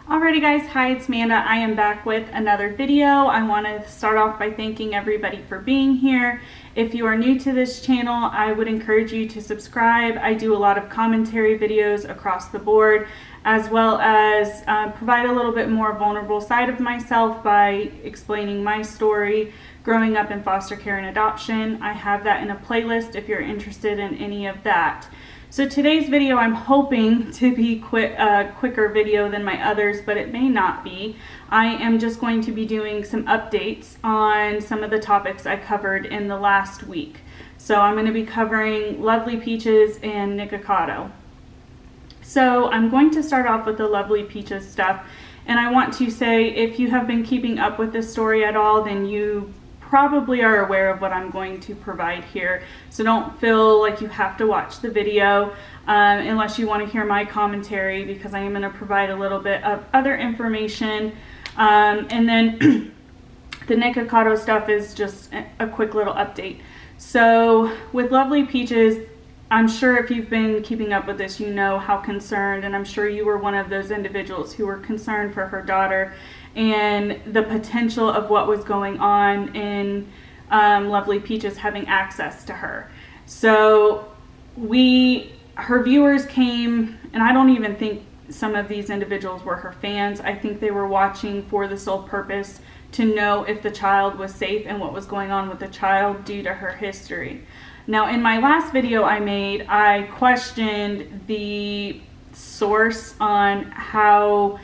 Alrighty guys, hi, it's Amanda. I am back with another video. I want to start off by thanking everybody for being here. If you are new to this channel, I would encourage you to subscribe. I do a lot of commentary videos across the board, as well as provide a little bit more vulnerable side of myself by explaining my story growing up in foster care and adoption. I have that in a playlist if you're interested in any of that. So today's video, I'm hoping to be quicker video than my others, but it may not be. I am just going to be doing some updates on some of the topics I covered in the last week. So I'm going to be covering Lovely Peaches and Nickocado. So I'm going to start off with the Lovely Peaches stuff. And I want to say, if you have been keeping up with this story at all, then you probably are aware of what I'm going to provide here. So don't feel like you have to watch the video unless you want to hear my commentary, because I am going to provide a little bit of other information. And then the Nickocado stuff is just a quick little update. So with Lovely Peaches, I'm sure if you've been keeping up with this, you know how concerned, and I'm sure you were one of those individuals who were concerned for her daughter and the potential of what was going on in Lovely Peaches having access to her. So her viewers came, and I don't even think some of these individuals were her fans. I think they were watching for the sole purpose to know if the child was safe and what was going on with the child due to her history. Now, in my last video I made, I questioned the source on how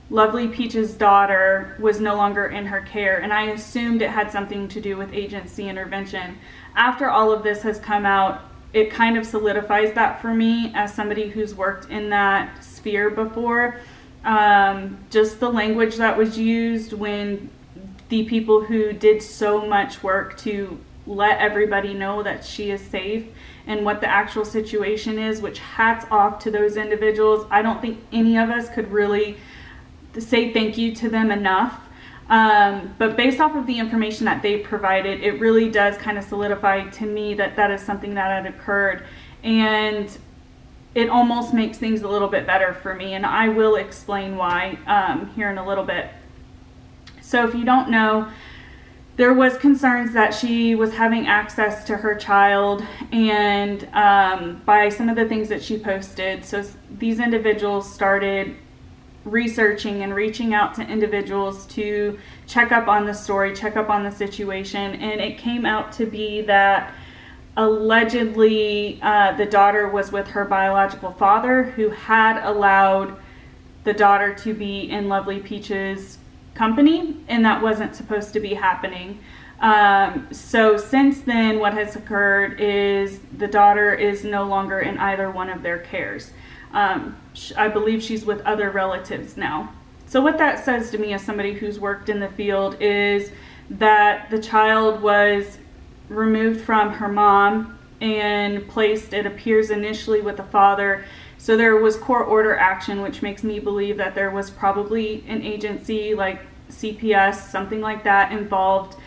Lovely Peach's daughter was no longer in her care, and I assumed it had something to do with agency intervention. After all of this has come out, it kind of solidifies that for me as somebody who's worked in that sphere before. Just the language that was used when the people who did so much work to let everybody know that she is safe and what the actual situation is, which hats off to those individuals. I don't think any of us could really say thank you to them enough. But based off of the information that they provided, it really does kind of solidify to me that that is something that had occurred, and it almost makes things a little bit better for me, and I will explain why here in a little bit. So if you don't know, there was concerns that she was having access to her child, and by some of the things that she posted. So these individuals started researching and reaching out to individuals to check up on the story, check up on the situation, and it came out to be that allegedly the daughter was with her biological father, who had allowed the daughter to be in Lovely Peach's company, and that wasn't supposed to be happening. So since then, what has occurred is the daughter is no longer in either one of their cares. I believe she's with other relatives now. So what that says to me as somebody who's worked in the field is that the child was removed from her mom and placed, it appears, initially with the father. So there was court order action, which makes me believe that there was probably an agency like CPS, something like that, involved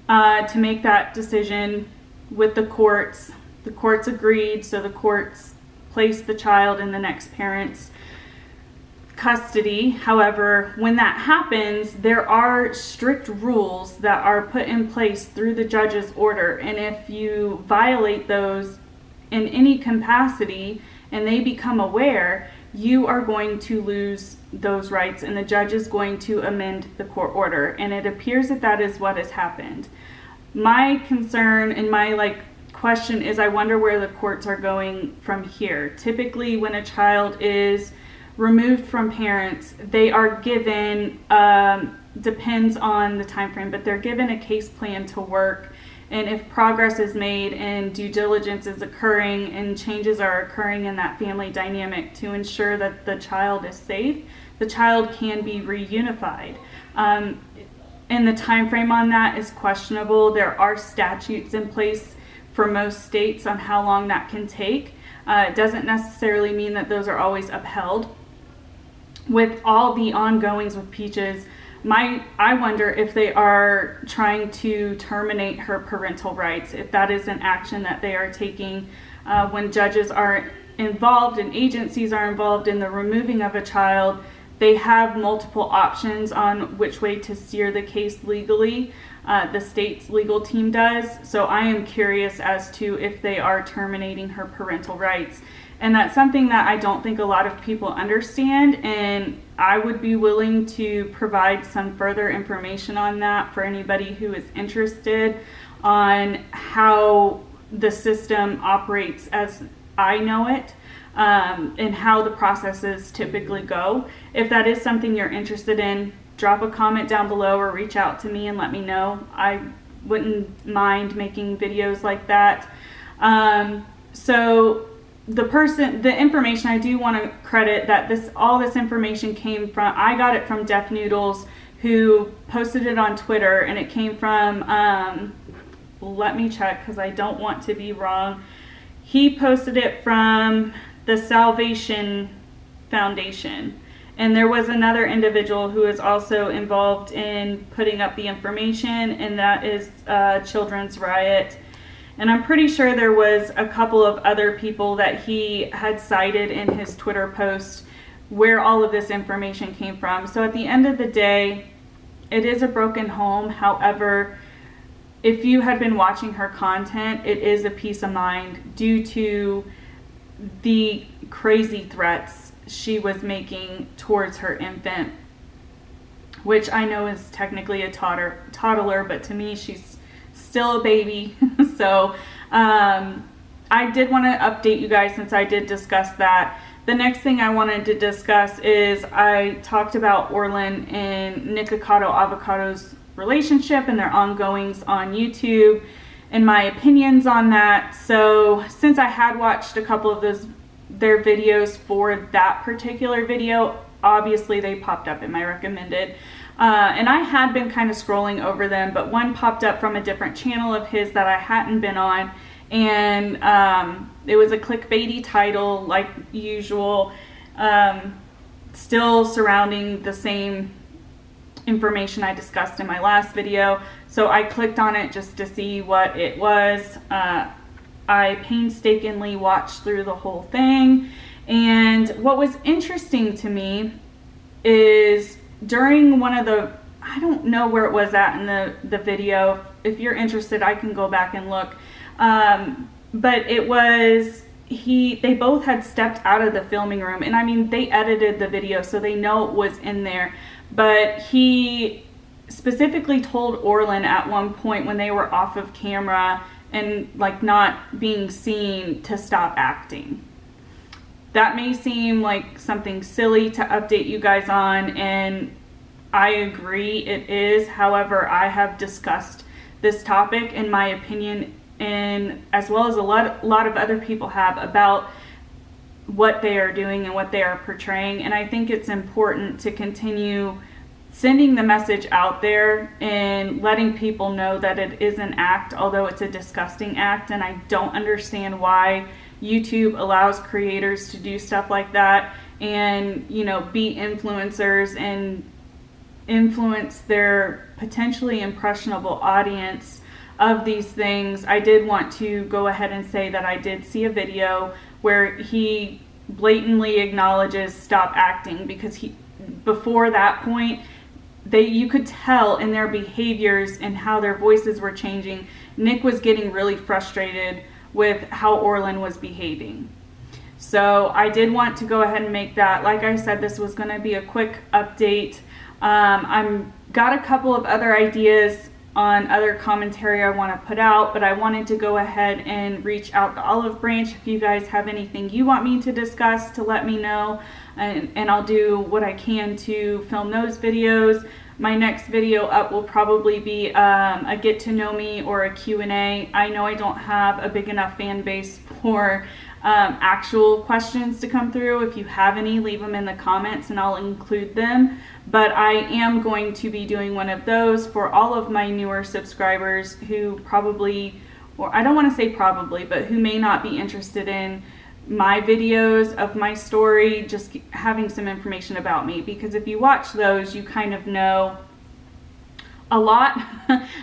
to make that decision with the courts. The courts agreed, so the courts placed the child in the next parent's custody. However, when that happens, there are strict rules that are put in place through the judge's order, and if you violate those in any capacity and they become aware, you are going to lose those rights, and the judge is going to amend the court order, and it appears that that is what has happened. My concern and my question is, I wonder where the courts are going from here. Typically, when a child is removed from parents, they are given, depends on the time frame, but they're given a case plan to work. And if progress is made and due diligence is occurring and changes are occurring in that family dynamic to ensure that the child is safe, the child can be reunified. And the time frame on that is questionable. There are statutes in place for most states on how long that can take. It doesn't necessarily mean that those are always upheld. With all the ongoings with Peaches, I wonder if they are trying to terminate her parental rights, if that is an action that they are taking when judges are involved and agencies are involved in the removing of a child. they have multiple options on which way to steer the case legally. The state's legal team does. So I am curious as to if they are terminating her parental rights. And that's something that I don't think a lot of people understand, and I would be willing to provide some further information on that for anybody who is interested on how the system operates as I know it, and how the processes typically go. If that is something you're interested in, drop a comment down below or reach out to me and let me know. I wouldn't mind making videos like that. So the information, I do want to credit that all this information came from, I got it from Deaf Noodles, who posted it on Twitter, and it came from, let me check because I don't want to be wrong. He posted it from the Salvation Foundation, and there was another individual who is also involved in putting up the information, and that is Children's Riot. And I'm pretty sure there was a couple of other people that he had cited in his Twitter post where all of this information came from. So at the end of the day, it is a broken home. However, if you had been watching her content, it is a peace of mind due to the crazy threats she was making towards her infant, which I know is technically a toddler, but to me, she's still a baby. So I did want to update you guys since I did discuss that. The next thing I wanted to discuss is I talked about Orlin and Nickocado Avocado's relationship and their ongoings on YouTube and my opinions on that. So since I had watched a couple of their videos for that particular video, obviously they popped up in my recommended. And I had been kind of scrolling over them, but one popped up from a different channel of his that I hadn't been on, and it was a clickbaity title like usual, still surrounding the same information I discussed in my last video. So I clicked on it just to see what it was. I painstakingly watched through the whole thing, and what was interesting to me is during one of the, I don't know where it was at in the video. If you're interested, I can go back and look. But it was, they both had stepped out of the filming room, and I mean, they edited the video so they know it was in there. But he specifically told Orlin at one point when they were off of camera and like not being seen to stop acting. That may seem like something silly to update you guys on, and I agree it is. However, I have discussed this topic in my opinion, and as well as a lot of other people have, about what they are doing and what they are portraying. And I think it's important to continue sending the message out there and letting people know that it is an act, although it's a disgusting act. And I don't understand why YouTube allows creators to do stuff like that and, you know, be influencers and influence their potentially impressionable audience of these things. I did want to go ahead and say that I did see a video where he blatantly acknowledges stop acting, because before that point, you could tell in their behaviors and how their voices were changing. Nick was getting really frustrated with how Orlin was behaving. So I did want to go ahead and make that. Like I said, this was going to be a quick update. I'm got a couple of other ideas on other commentary I want to put out, but I wanted to go ahead and reach out to Olive Branch. If you guys have anything you want me to discuss, to let me know, and I'll do what I can to film those videos. My next video up will probably be a get to know me or a Q&A. I know I don't have a big enough fan base for actual questions to come through. If you have any, leave them in the comments and I'll include them. But I am going to be doing one of those for all of my newer subscribers who probably, or I don't want to say probably, but who may not be interested in my videos of my story, just having some information about me. Because if you watch those, you kind of know a lot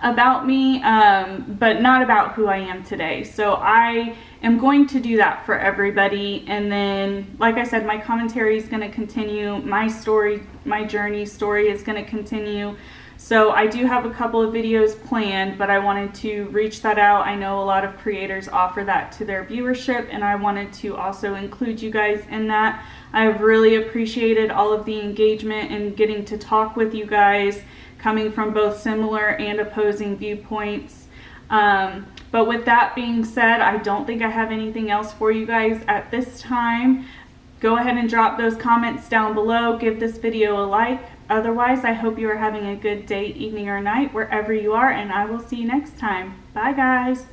about me, but not about who I am today. So I am going to do that for everybody. And then, like I said, my commentary is going to continue. My story, my journey story is going to continue. So I do have a couple of videos planned, but I wanted to reach that out. I know a lot of creators offer that to their viewership, and I wanted to also include you guys in that. I have really appreciated all of the engagement and getting to talk with you guys, coming from both similar and opposing viewpoints. But with that being said, I don't think I have anything else for you guys at this time. Go ahead and drop those comments down below. Give this video a like. Otherwise, I hope you are having a good day, evening, or night, wherever you are, and I will see you next time. Bye, guys.